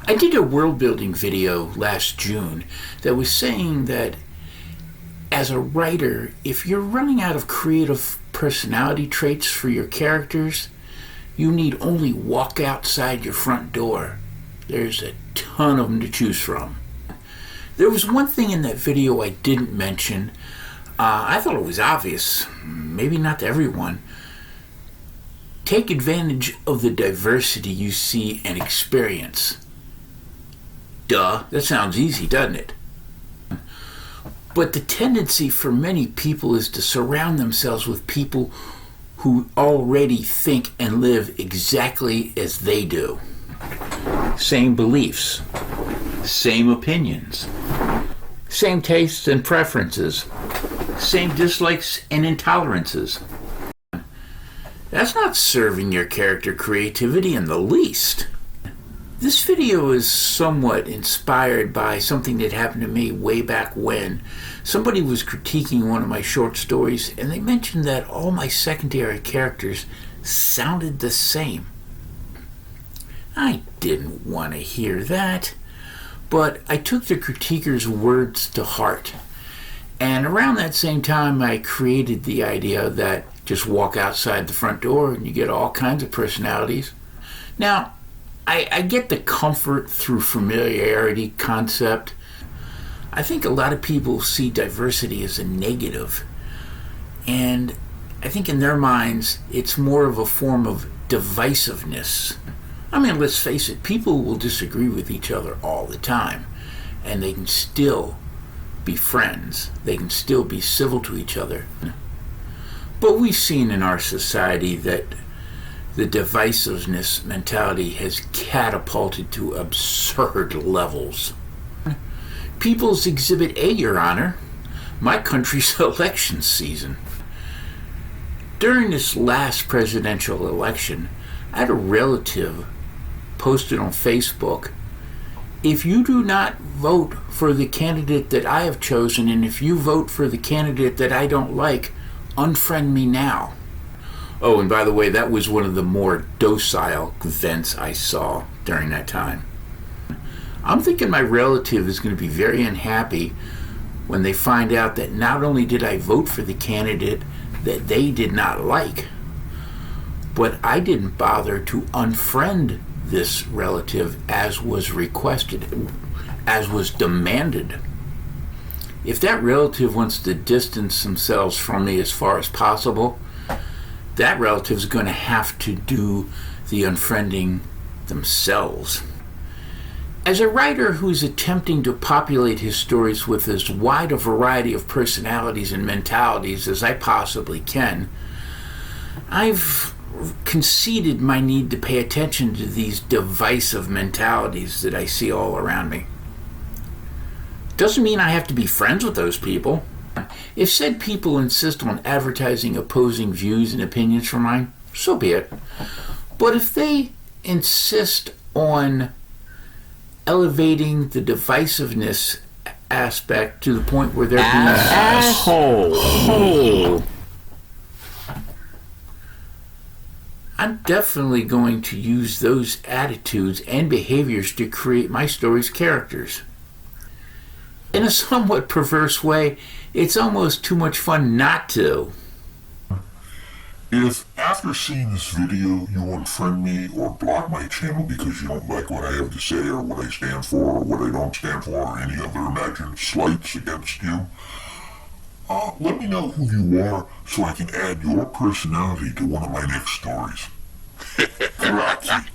I did a world building video last June that was saying that as a writer, if you're running out of creative personality traits for your characters, you need only walk outside your front door. There's a ton of them to choose from. There was one thing in that video I didn't mention. I thought it was obvious, maybe not to everyone. Take advantage of the diversity you see and experience. Duh, that sounds easy, doesn't it? But the tendency for many people is to surround themselves with people who already think and live exactly as they do. Same beliefs, same opinions, same tastes and preferences, same dislikes and intolerances. That's not serving your character creativity in the least. This video is somewhat inspired by something that happened to me way back when. Somebody was critiquing one of my short stories, and they mentioned that all my secondary characters sounded the same. I didn't want to hear that, but I took the critiquer's words to heart. And around that same time, I created the idea that just walk outside the front door and you get all kinds of personalities. Now, I get the comfort through familiarity concept. I think a lot of people see diversity as a negative. And I think in their minds, it's more of a form of divisiveness. I mean, let's face it, people will disagree with each other all the time. And they can still be friends. They can still be civil to each other. But we've seen in our society that the divisiveness mentality has catapulted to absurd levels. People's Exhibit A, Your Honor, my country's election season. During this last presidential election, I had a relative posted on Facebook, if you do not vote for the candidate that I have chosen, and if you vote for the candidate that I don't like, unfriend me now. Oh, and by the way, that was one of the more docile events I saw during that time. I'm thinking my relative is going to be very unhappy when they find out that not only did I vote for the candidate that they did not like, but I didn't bother to unfriend this relative as was requested, as was demanded. If that relative wants to distance themselves from me as far as possible, that relative is going to have to do the unfriending themselves. As a writer who's attempting to populate his stories with as wide a variety of personalities and mentalities as I possibly can, I've conceded my need to pay attention to these divisive mentalities that I see all around me. Doesn't mean I have to be friends with those people. If said people insist on advertising opposing views and opinions from mine, so be it. But if they insist on elevating the divisiveness aspect to the point where they're being asshole, I'm definitely going to use those attitudes and behaviors to create my story's characters. In a somewhat perverse way, it's almost too much fun not to. If after seeing this video you unfriend me or block my channel because you don't like what I have to say or what I stand for or what I don't stand for or any other imagined slights against you, let me know who you are so I can add your personality to one of my next stories. Grazie.